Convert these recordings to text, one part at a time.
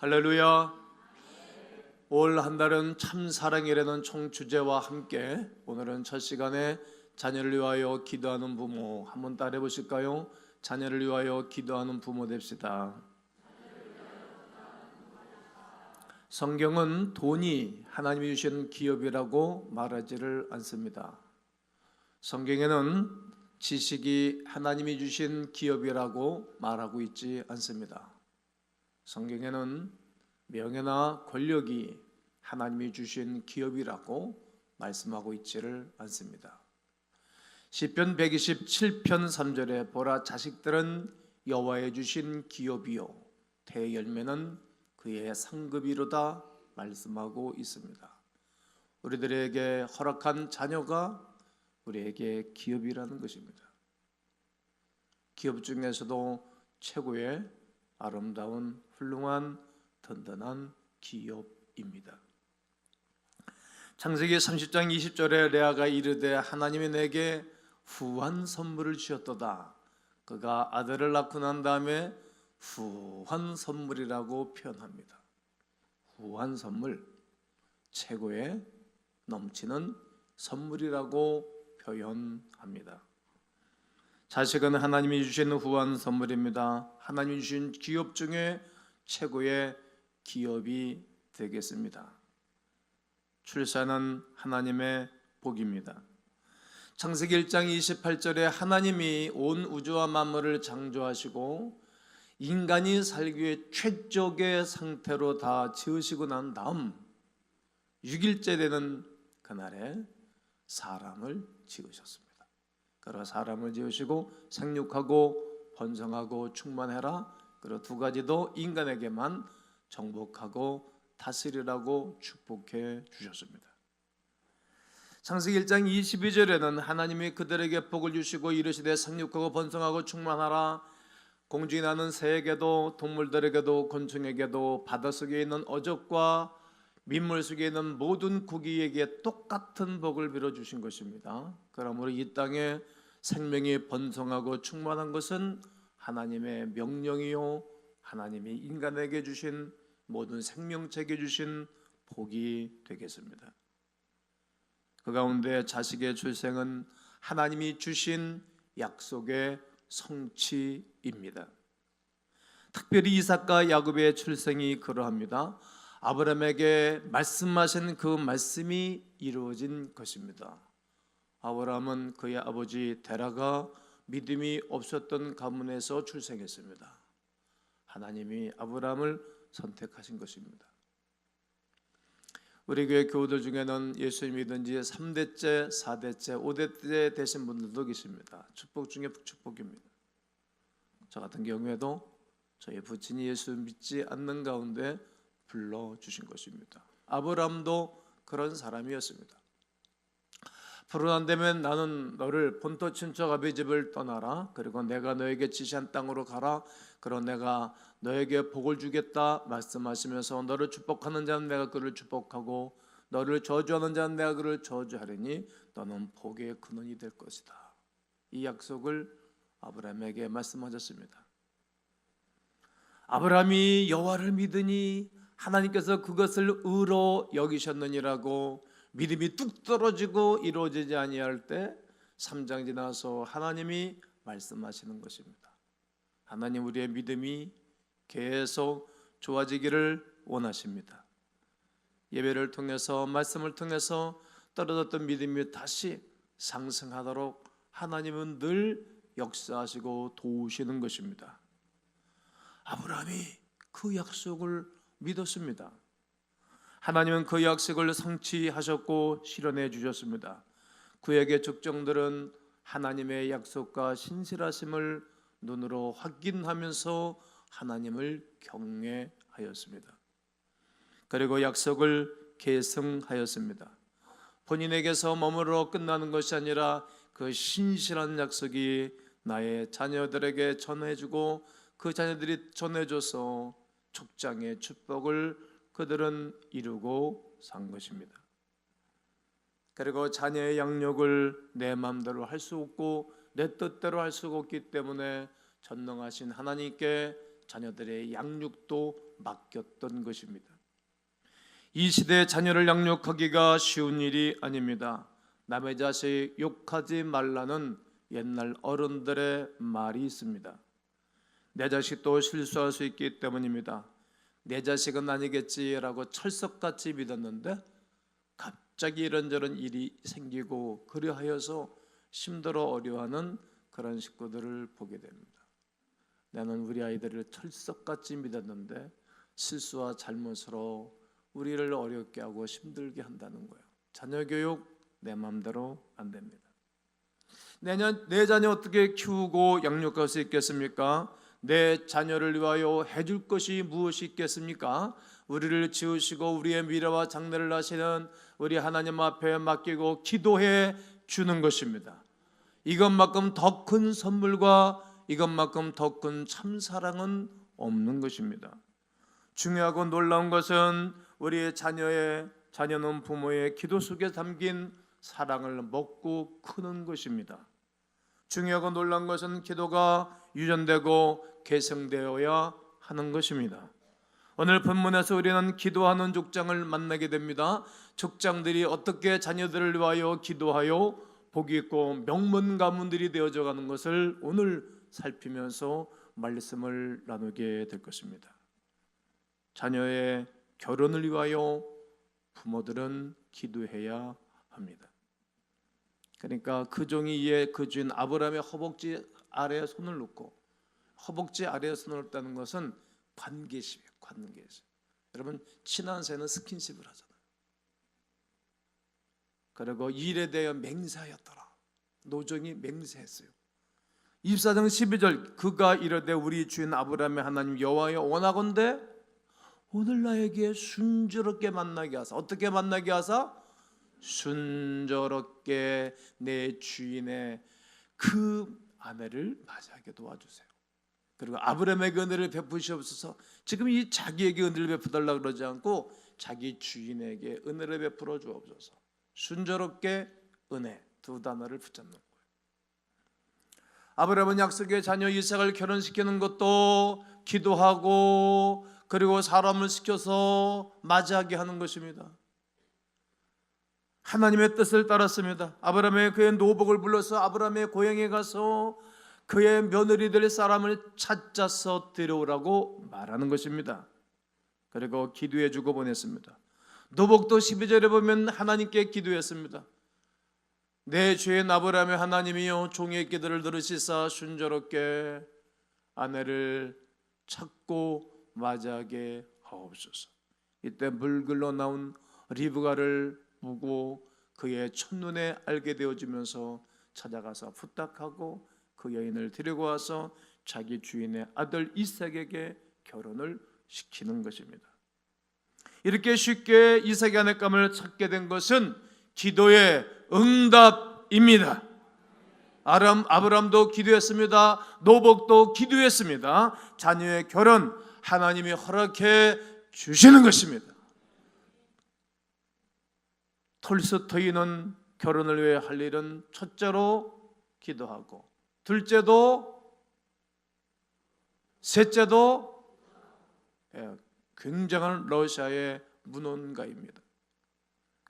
할렐루야. 올 한 달은 참사랑이라는 총주제와 함께 오늘은 첫 시간에 자녀를 위하여 기도하는 부모 한번 따라해 보실까요? 자녀를 위하여 기도하는 부모 됩시다. 성경은 돈이 하나님이 주신 기업이라고 말하지를 않습니다. 성경에는 지식이 하나님이 주신 기업이라고 말하고 있지 않습니다. 성경에는 명예나 권력이 하나님이 주신 기업이라고 말씀하고 있지를 않습니다. 시편 127편 3절에 보라, 자식들은 여호와의 주신 기업이요 대열매는 그의 상급이로다 말씀하고 있습니다. 우리들에게 허락한 자녀가 우리에게 기업이라는 것입니다. 기업 중에서도 최고의 아름다운 훌륭한 든든한 기업입니다. 창세기 30장 20절에 레아가 이르되 하나님이 내게 후한 선물을 주셨도다. 그가 아들을 낳고 난 다음에 후한 선물이라고 표현합니다. 후한 선물, 최고의 넘치는 선물이라고 표현합니다. 자식은 하나님이 주신 후한 선물입니다. 하나님이 주신 기업 중에 최고의 기업이 되겠습니다. 출산은 하나님의 복입니다. 창세기 1장 28절에 하나님이 온 우주와 만물을 창조하시고 인간이 살기 위해 최적의 상태로 다 지으시고 난 다음 6일째 되는 그날에 사람을 지으셨습니다. 그러 사람을 지으시고 생육하고 번성하고 충만해라. 그리고 두 가지도 인간에게만 정복하고 다스리라고 축복해 주셨습니다. 창세기 1장 22절에는 하나님이 그들에게 복을 주시고 이르시되 생육하고 번성하고 충만하라. 공중에 나는 새에게도 동물들에게도 곤충에게도 바다 속에 있는 어족과 민물 속에 있는 모든 고기에게 똑같은 복을 빌어주신 것입니다. 그러므로 이 땅에 생명이 번성하고 충만한 것은 하나님의 명령이요 하나님이 인간에게 주신 모든 생명체에게 주신 복이 되겠습니다. 그 가운데 자식의 출생은 하나님이 주신 약속의 성취입니다. 특별히 이삭과 야곱의 출생이 그러합니다. 아브라함에게 말씀하신 그 말씀이 이루어진 것입니다. 아브라함은 그의 아버지 데라가 믿음이 없었던 가문에서 출생했습니다. 하나님이 아브라함을 선택하신 것입니다. 우리 교회 교우들 중에는 예수 믿은 지 3대째, 4대째, 5대째 되신 분들도 계십니다. 축복 중에 축복입니다. 저 같은 경우에도 저희 부친이 예수 믿지 않는 가운데 불러주신 것입니다. 아브라함도 그런 사람이었습니다. 푸른 안 되면 나는 너를 본토 친척 아비 집을 떠나라. 그리고 내가 너에게 지시한 땅으로 가라. 그리고 내가 너에게 복을 주겠다 말씀하시면서 너를 축복하는 자는 내가 그를 축복하고 너를 저주하는 자는 내가 그를 저주하리니 너는 복의 근원이 될 것이다. 이 약속을 아브라함에게 말씀하셨습니다. 아브라함이 여호와를 믿으니 하나님께서 그것을 의로 여기셨느니라고 믿음이 뚝 떨어지고 이루어지지 아니할 때 3장 지나서 하나님이 말씀하시는 것입니다. 하나님 우리의 믿음이 계속 좋아지기를 원하십니다. 예배를 통해서 말씀을 통해서 떨어졌던 믿음이 다시 상승하도록 하나님은 늘 역사하시고 도우시는 것입니다. 아브라함이 그 약속을 믿었습니다. 하나님은 그 약속을 성취하셨고 실현해 주셨습니다. 그에게 족정들은 하나님의 약속과 신실하심을 눈으로 확인하면서 하나님을 경외하였습니다. 그리고 약속을 계승하였습니다. 본인에게서 머무러 끝나는 것이 아니라 그 신실한 약속이 나의 자녀들에게 전해주고 그 자녀들이 전해줘서 족장의 축복을 그들은 이루고 산 것입니다. 그리고 자녀의 양육을 내 마음대로 할 수 없고 내 뜻대로 할 수가 없기 때문에 전능하신 하나님께 자녀들의 양육도 맡겼던 것입니다. 이 시대에 자녀를 양육하기가 쉬운 일이 아닙니다. 남의 자식 욕하지 말라는 옛날 어른들의 말이 있습니다. 내 자식도 실수할 수 있기 때문입니다. 내 자식은 아니겠지라고 철석같이 믿었는데 갑자기 이런저런 일이 생기고 그리하여서 힘들어 어려워하는 그런 식구들을 보게 됩니다. 나는 우리 아이들을 철석같이 믿었는데 실수와 잘못으로 우리를 어렵게 하고 힘들게 한다는 거예요. 자녀 교육 내 마음대로 안 됩니다. 내 자녀 어떻게 키우고 양육할 수 있겠습니까? 내 자녀를 위하여 해줄 것이 무엇이 있겠습니까? 우리를 지으시고 우리의 미래와 장래를 아시는 우리 하나님 앞에 맡기고 기도해 주는 것입니다. 이것만큼 더 큰 선물과 이것만큼 더 큰 참사랑은 없는 것입니다. 중요하고 놀라운 것은 우리의 자녀는 부모의 기도 속에 담긴 사랑을 먹고 크는 것입니다. 중요하고 놀라운 것은 기도가 유전되고 계승되어야 하는 것입니다. 오늘 본문에서 우리는 기도하는 족장을 만나게 됩니다. 족장들이 어떻게 자녀들을 위하여 기도하여 복이 있고 명문 가문들이 되어져 가는 것을 오늘 살피면서 말씀을 나누게 될 것입니다. 자녀의 결혼을 위하여 부모들은 기도해야 합니다. 그러니까 그 종이 이에 그 주인 아브라함의 허벅지 아래에 손을 놓고, 허벅지 아래에 손을 놓다는 것은 관계심이에요. 관계심. 여러분 친한 사이는 스킨십을 하잖아요. 그리고 일에 대해 맹세하였더라. 노종이 맹세했어요. 24장 12절 그가 이르되 우리 주인 아브라함의 하나님 여호와여 원하건대 오늘 나에게 순조롭게 만나게 하사. 어떻게 만나게 하사? 순조롭게 내 주인의 그 아내를 맞이하게 도와주세요. 그리고 아브라함에게 은혜를 베푸시옵소서. 지금 이 자기에게 은혜를 베푸달라고 그러지 않고 자기 주인에게 은혜를 베풀어 주옵소서. 순조롭게 은혜 두 단어를 붙잡는 거예요. 아브라함은 약속의 자녀 이삭을 결혼시키는 것도 기도하고 그리고 사람을 시켜서 맞이하게 하는 것입니다. 하나님의 뜻을 따랐습니다. 아브라함의 그의 노복을 불러서 아브라함의 고향에 가서 그의 며느리 될 사람을 찾아서 데려오라고 말하는 것입니다. 그리고 기도해 주고 보냈습니다. 노복도 12절에 보면 하나님께 기도했습니다. 내 주인 아브라함의 하나님이여 종의 기도를 들으시사 순조롭게 아내를 찾고 맞이하게 하옵소서. 이때 물글러 나온 리브가를 보고 그의 첫눈에 알게 되어지면서 찾아가서 부탁하고 그 여인을 데리고 와서 자기 주인의 아들 이삭에게 결혼을 시키는 것입니다. 이렇게 쉽게 이삭의 아내감을 찾게 된 것은 기도의 응답입니다. 아브람도 기도했습니다. 노복도 기도했습니다. 자녀의 결혼 하나님이 허락해 주시는 것입니다. 톨스토이는 결혼을 위해 할 일은 첫째로 기도하고 둘째도 셋째도 굉장한 러시아의 문헌가입니다.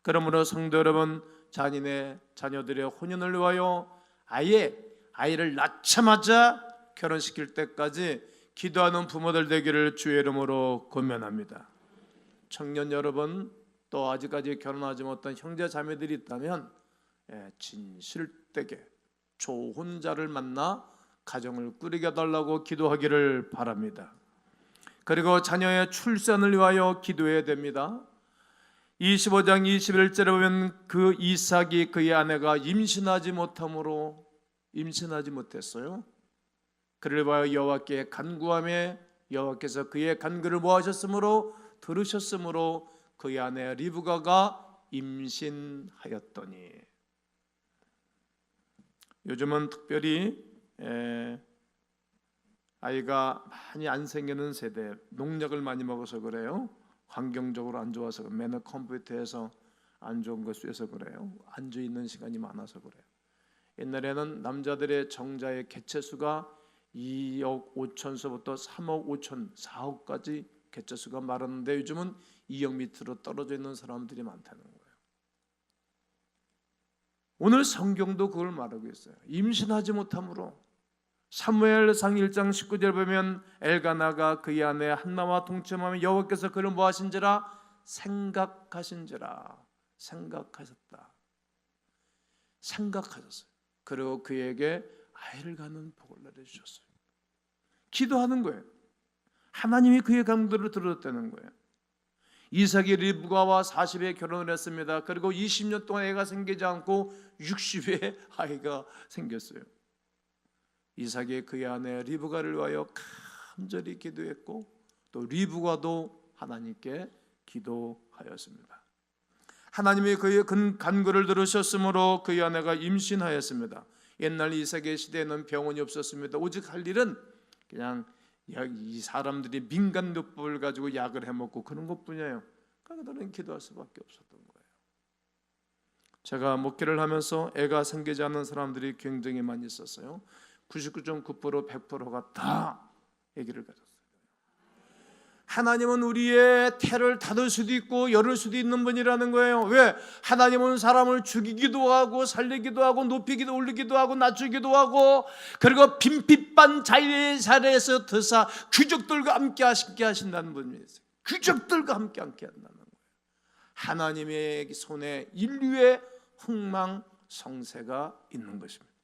그러므로 성도 여러분, 자녀들의 혼인을 위하여 아이를 낳자마자 결혼시킬 때까지 기도하는 부모들 되기를 주의 이름으로 권면합니다. 청년 여러분, 또 아직까지 결혼하지 못한 형제 자매들이 있다면 진실되게 좋은 자를 만나 가정을 꾸리게 해달라고 기도하기를 바랍니다. 그리고 자녀의 출산을 위하여 기도해야 됩니다. 25장 21절에 보면 그 이삭이 그의 아내가 임신하지 못했어요. 그를 위하여 여호와께 간구하며 여호와께서 그의 간구를 모아셨으므로 들으셨으므로 그의 아내 리브가가 임신하였더니. 요즘은 특별히 아이가 많이 안 생기는 세대, 농약을 많이 먹어서 그래요. 환경적으로 안 좋아서, 맨날 컴퓨터에서 안 좋은 것 쐬서 그래요. 앉아 있는 시간이 많아서 그래요. 옛날에는 남자들의 정자의 개체수가 2억 5천서부터 3억 5천, 4억까지 개체수가 많았는데 요즘은 2억 밑으로 떨어져 있는 사람들이 많다는 거예요. 오늘 성경도 그걸 말하고 있어요. 임신하지 못함으로. 사무엘상 1장 19절 보면 엘가나가 그의 아내 한나와 동침하며 여호와께서 그를 뭐하신지라 생각하신지라. 생각하셨다. 생각하셨어요. 그리고 그에게 아이를 갖는 복을 내려주셨어요. 기도하는 거예요. 하나님이 그의 간구를 들었다는 거예요. 이삭이 리브가와 40에 결혼을 했습니다. 그리고 20년 동안 애가 생기지 않고 60에 아이가 생겼어요. 이삭이 그의 아내 리브가를 위하여 간절히 기도했고 또 리브가도 하나님께 기도하였습니다. 하나님이 그의 간구를 들으셨으므로 그의 아내가 임신하였습니다. 옛날 이삭의 시대에는 병원이 없었습니다. 오직 할 일은 그냥 이 사람들이 민간요법을 가지고 약을 해먹고 그런 것뿐이에요. 그러니까 그들은 기도할 수밖에 없었던 거예요. 제가 목회를 하면서 애가 생기지 않는 사람들이 굉장히 많이 있었어요. 99.9% 100%가 다 아기를 가졌어요. 하나님은 우리의 태를 닫을 수도 있고 열을 수도 있는 분이라는 거예요. 왜? 하나님은 사람을 죽이기도 하고 살리기도 하고 높이기도 올리기도 하고 낮추기도 하고 그리고 빈빛반 자리에서 드사 귀족들과 함께 하신다는 분이에요. 귀족들과 함께 한다는 거예요. 하나님의 손에 인류의 흥망성쇠가 있는 것입니다.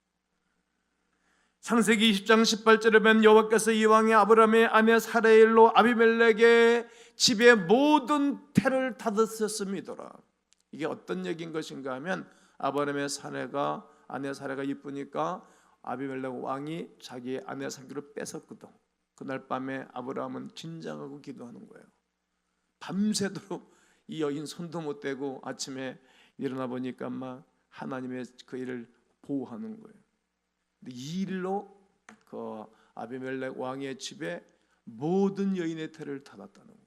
창세기 20장 18절에 보면 여호와께서 이왕에 아브라함의 아내 사레일로 아비멜렉의 집에 모든 태를 닫으셨음이더라. 이게 어떤 얘기인 것인가 하면 아브라함의 아내 사레가 이쁘니까 아비멜렉 왕이 자기 아내 사귀를 뺏었거든. 그날 밤에 아브라함은 긴장하고 기도하는 거예요. 밤새도록 이 여인 손도 못 대고 아침에 일어나 보니까 막 하나님의 그 일을 보호하는 거예요. 이 일로 그 아비멜렉 왕의 집에 모든 여인의 태를 닫았다는 거예요.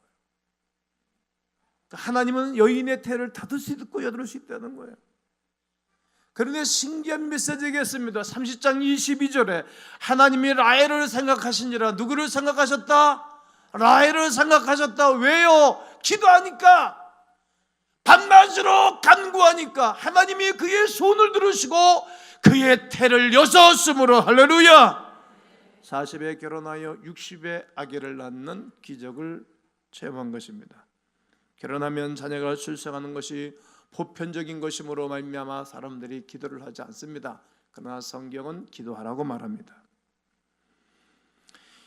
하나님은 여인의 태를 닫을 수 있고 여둘 수 있다는 거예요. 그런데 신기한 메시지겠습니다. 30장 22절에 하나님이 라헬을 생각하시니라. 누구를 생각하셨다? 라헬을 생각하셨다. 왜요? 기도하니까, 밤낮으로 간구하니까 하나님이 그의 손을 들으시고 그의 태를 여셨으므로 할렐루야. 40에 결혼하여 60에 아기를 낳는 기적을 체험한 것입니다. 결혼하면 자녀가 출생하는 것이 보편적인 것이므로 말미암아 사람들이 기도를 하지 않습니다. 그러나 성경은 기도하라고 말합니다.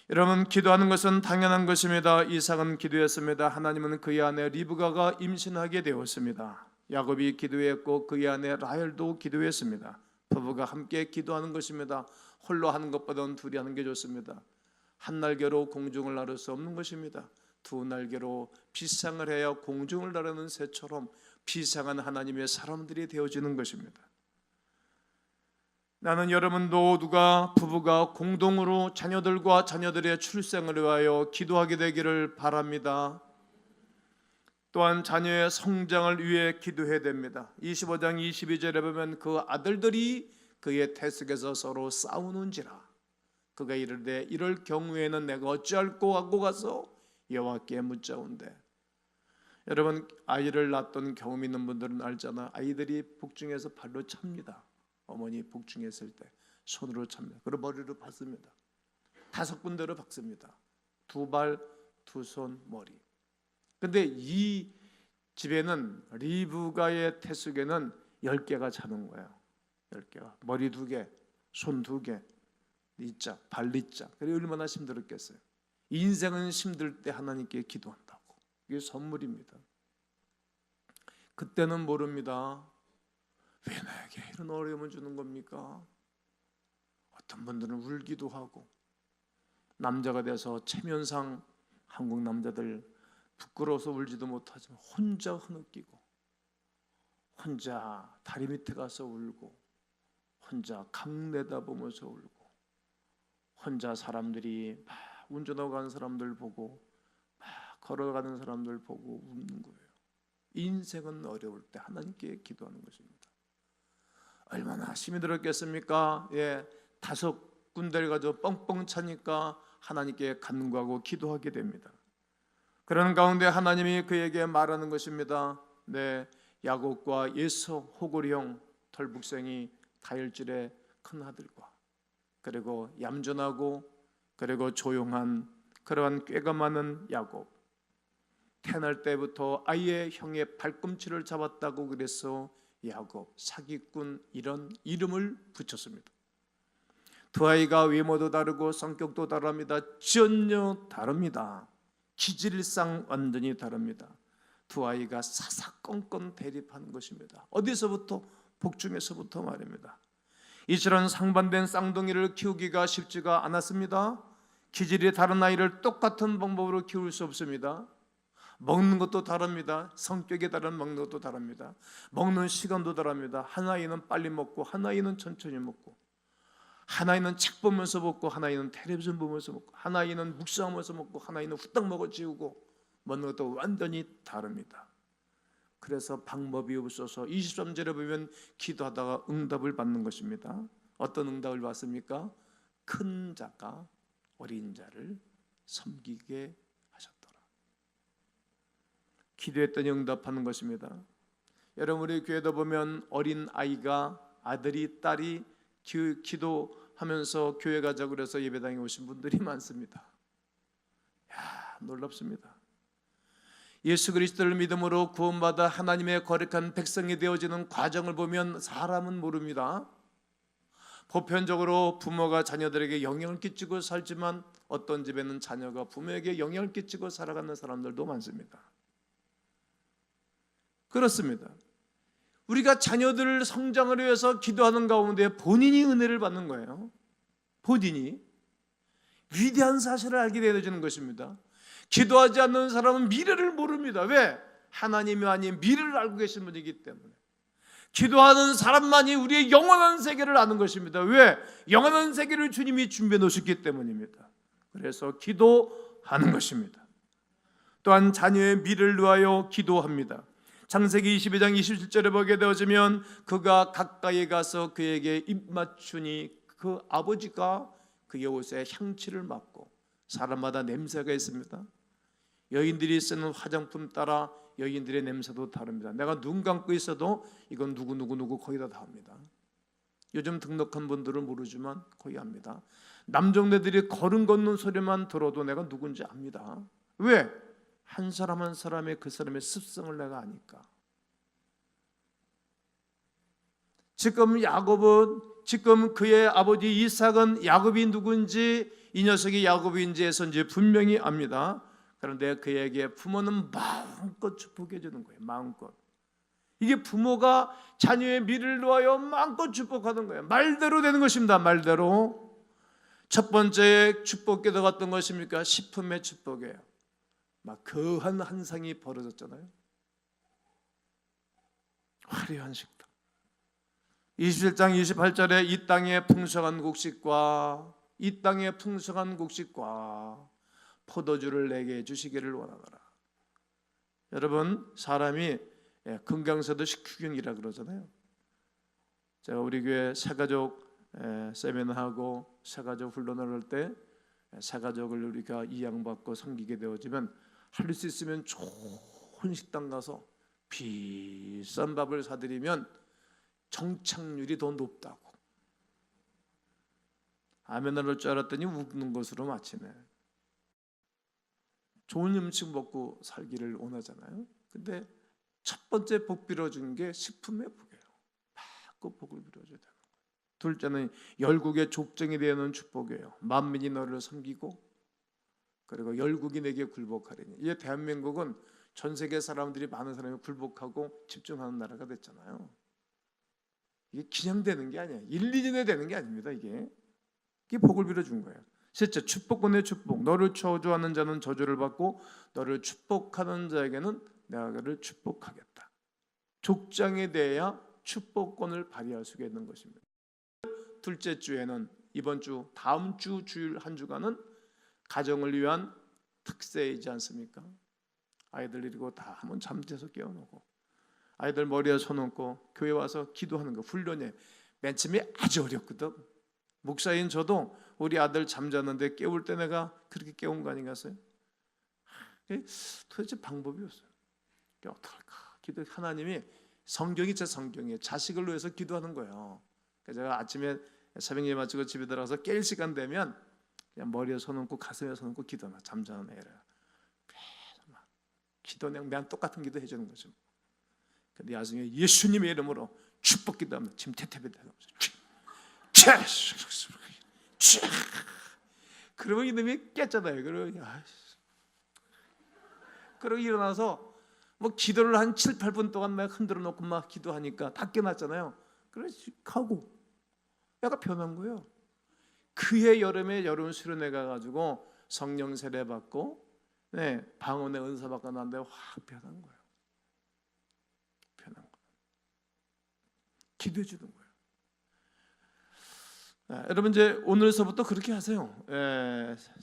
여러분, 기도하는 것은 당연한 것입니다. 이삭은 기도했습니다. 하나님은 그의 아내 리브가가 임신하게 되었습니다. 야곱이 기도했고 그의 아내 라헬도 기도했습니다. 부부가 함께 기도하는 것입니다. 홀로 하는 것보다는 둘이 하는 게 좋습니다. 한 날개로 공중을 나를 수 없는 것입니다. 두 날개로 비상을 해야 공중을 나르는 새처럼 비상한 하나님의 사람들이 되어지는 것입니다. 나는 여러분 모두가 부부가 공동으로 자녀들과 자녀들의 출생을 위하여 기도하게 되기를 바랍니다. 또한 자녀의 성장을 위해 기도해야 됩니다. 25장 22절에 보면 그 아들들이 그의 태 속에서 서로 싸우는지라. 그가 이르되 이럴 경우에는 내가 어찌할꼬 하고 가서 여호와께 묻자온대. 여러분, 아이를 낳았던 경험 있는 분들은 알잖아. 아이들이 복중에서 발로 찹니다. 어머니 복중했을 때 손으로 찹니다. 그리고 머리로 박습니다. 5군데로 박습니다. 2발, 2손, 머리. 근데 이 집에는 리브가의 태 속에는 10개가 자는 거예요. 10개가. 머리 2개, 손 2개, 니자, 발리자. 그래 얼마나 힘들었겠어요. 인생은 힘들 때 하나님께 기도한다고. 이게 선물입니다. 그때는 모릅니다. 왜 나에게 이런 어려움을 주는 겁니까? 어떤 분들은 울기도 하고, 남자가 돼서 체면상 한국 남자들 부끄러워서 울지도 못하지만 혼자 흐느끼고, 혼자 다리 밑에 가서 울고, 혼자 강 내다보면서 울고, 혼자 사람들이 막 운전하고 가는 사람들 보고, 막 걸어가는 사람들 보고 웃는 거예요. 인생은 어려울 때 하나님께 기도하는 것입니다. 얼마나 힘이 들었겠습니까? 5 군대를 가지고 뻥뻥 차니까 하나님께 간구하고 기도하게 됩니다. 그런 가운데 하나님이 그에게 말하는 것입니다. 네, 야곱과 에서 호골이 형 털북생이 다혈질의 큰 아들과 그리고 얌전하고 그리고 조용한 그러한 꾀가 많은 야곱, 태어날 때부터 아이의 형의 발꿈치를 잡았다고 그래서 야곱, 사기꾼 이런 이름을 붙였습니다. 두 아이가 외모도 다르고 성격도 다릅니다. 전혀 다릅니다. 기질상 완전히 다릅니다. 두 아이가 사사건건 대립하는 것입니다. 어디서부터? 복중에서부터 말입니다. 이처럼 상반된 쌍둥이를 키우기가 쉽지가 않았습니다. 기질이 다른 아이를 똑같은 방법으로 키울 수 없습니다. 먹는 것도 다릅니다. 성격에 따른 먹는 것도 다릅니다. 먹는 시간도 다릅니다. 한 아이는 빨리 먹고 한 아이는 천천히 먹고, 한 아이는 책 보면서 먹고 한 아이는 텔레비전 보면서 먹고, 한 아이는 묵상하면서 먹고 한 아이는 후딱 먹어 지우고, 먹는 것도 완전히 다릅니다. 그래서 방법이 없어서 23절에 보면 기도하다가 응답을 받는 것입니다. 어떤 응답을 받습니까? 큰 자가 어린 자를 섬기게 하셨더라. 기도했더니 응답하는 것입니다. 여러분, 우리 교회도 보면 어린 아이가, 아들이 딸이 기도하면서 교회 가자고 그래서 예배당에 오신 분들이 많습니다. 놀랍습니다. 예수 그리스도를 믿음으로 구원받아 하나님의 거룩한 백성이 되어지는 과정을 보면 사람은 모릅니다. 보편적으로 부모가 자녀들에게 영향을 끼치고 살지만 어떤 집에는 자녀가 부모에게 영향을 끼치고 살아가는 사람들도 많습니다. 그렇습니다. 우리가 자녀들 성장을 위해서 기도하는 가운데 본인이 은혜를 받는 거예요. 본인이 위대한 사실을 알게 되어지는 것입니다. 기도하지 않는 사람은 미래를 모릅니다. 왜? 하나님이 아닌 미래를 알고 계신 분이기 때문에. 기도하는 사람만이 우리의 영원한 세계를 아는 것입니다. 왜? 영원한 세계를 주님이 준비해 놓으셨기 때문입니다. 그래서 기도하는 것입니다. 또한 자녀의 미래를 위하여 기도합니다. 창세기 22장 27절에 보게 되어지면 그가 가까이 가서 그에게 입 맞추니 그 아버지가 그의 옷에 향취를 맡고, 사람마다 냄새가 있습니다. 여인들이 쓰는 화장품 따라 여인들의 냄새도 다릅니다. 내가 눈 감고 있어도 이건 누구 거의 다 합니다. 요즘 등록한 분들은 모르지만 거의 압니다. 남정네들이 걸음 걷는 소리만 들어도 내가 누군지 압니다. 왜? 한 사람 한 사람의 그 사람의 습성을 내가 아니까. 지금 그의 아버지 이삭은 야곱이 누군지, 이 녀석이 야곱인지에서 이제 분명히 압니다. 그런데 그에게 부모는 마음껏 축복해 주는 거예요. 마음껏. 이게 부모가 자녀의 미래를 위하여 마음껏 축복하는 거예요. 말대로 되는 것입니다. 말대로. 첫 번째 축복 기도가 어떤 것입니까? 식품의 축복이에요. 막 거한 한상이 벌어졌잖아요. 화려한 식탁. 27장 28절에 이 땅의 풍성한 곡식과 포도주를 내게 주시기를 원하노라. 여러분, 사람이 건강서도 식후경이라 그러잖아요. 제가 우리 교회 새가족 세미나하고 새가족 훈련을 할 때 새가족을 우리가 이양받고 섬기게 되어지면 할 수 있으면 좋은 식당 가서 비싼 밥을 사드리면 정착률이 더 높다고. 아멘 할 줄 알았더니 웃는 것으로 마치네. 좋은 음식 먹고 살기를 원하잖아요. 근데 첫 번째 복 빌어준 게 식품의 복이에요. 마음껏 복을 빌어줘야 되는 거예요. 둘째는 열국의 족정이 되는 축복이에요. 만민이 너를 섬기고 그리고 열국이 내게 굴복하리니. 이제 대한민국은 전 세계 사람들이, 많은 사람이 굴복하고 집중하는 나라가 됐잖아요. 이게 그냥 되는 게 아니에요. 1, 2년에 되는 게 아닙니다. 이게 복을 빌어준 거예요. 셋째, 축복권의 축복. 너를 저주하는 자는 저주를 받고 너를 축복하는 자에게는 내가 그를 축복하겠다. 족장에 대해야 축복권을 발휘할 수가 있는 것입니다. 둘째 주에는, 이번 주, 다음 주 주일 한 주간은 가정을 위한 특세이지 않습니까? 아이들 데리고 다 한번 잠자서 깨워놓고 아이들 머리에 손 얹고 교회 와서 기도하는 거 훈련에 맨 처음에 아주 어렵거든. 목사인 저도 우리 아들 잠자는데 깨울 때 내가 그렇게 깨운 거 아닌가요? 도대체 방법이 없어요. 어떡할까? 기도 하나님이 성경이 제 성경이에요. 자식을 위해서 기도하는 거예요. 그래서 제가 아침에 새벽 예배 마치고 집에 들어가서 깰 시간 되면 그냥 머리에 손 얹고 가슴에 손 얹고 기도나 잠자는 애라. 계속 막 기도 그냥 똑같은 기도 해주는 거죠. 근데 나중에 예수님의 이름으로 축복 기도하면 지금 태태배 되는 거죠. 그러면 이놈이 깼잖아요. 그러고 일어나서 뭐 기도를 한 7, 8분 동안 막 흔들어 놓고 막 기도하니까 다 깨났잖아요. 그래서 가고 애가 변한 거예요. 그해 여름에 여름 수련회 가가지고 성령 세례 받고 방언의 은사 받고 났는데 확 변한 거예요. 변한 거예요. 기도해 주는 거예요. 여러분 이제 오늘서부터 그렇게 하세요.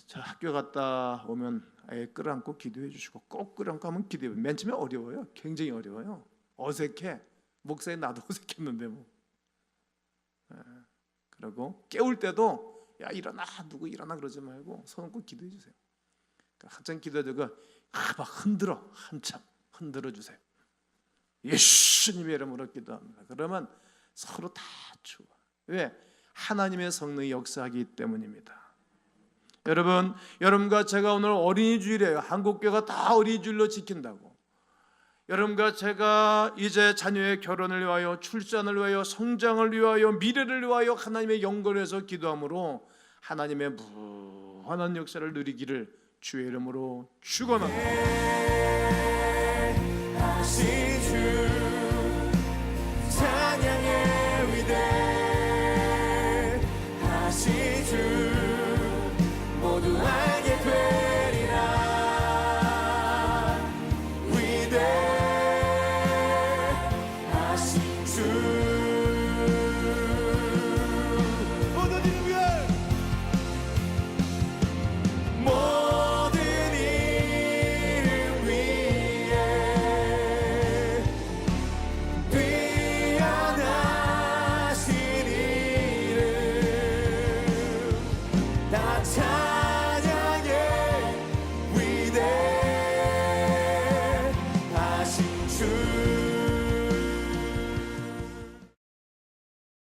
자, 학교 갔다 오면 애 끌어안고 기도해 주시고, 꼭 끌어안고 하면 기도해. 맨 처음에 어려워요. 굉장히 어려워요. 어색해. 목사님 나도 어색했는데 뭐. 그리고 깨울 때도 야 일어나, 누구 일어나 그러지 말고 손 얹고 기도해 주세요. 그러니까 한참 기도하다가 막 흔들어, 한참 흔들어 주세요. 예수님의 이름으로 기도합니다. 그러면 서로 다 좋아. 왜? 하나님의 성령이 역사하기 때문입니다. 여러분과 제가 오늘 어린이 주일이에요. 한국교회가 다 어린이 주일로 지킨다고. 여러분과 제가 이제 자녀의 결혼을 위하여, 출산을 위하여, 성장을 위하여, 미래를 위하여 하나님의 영광에서 기도함으로 하나님의 무한한 역사를 누리기를 주의 이름으로 축원합니다.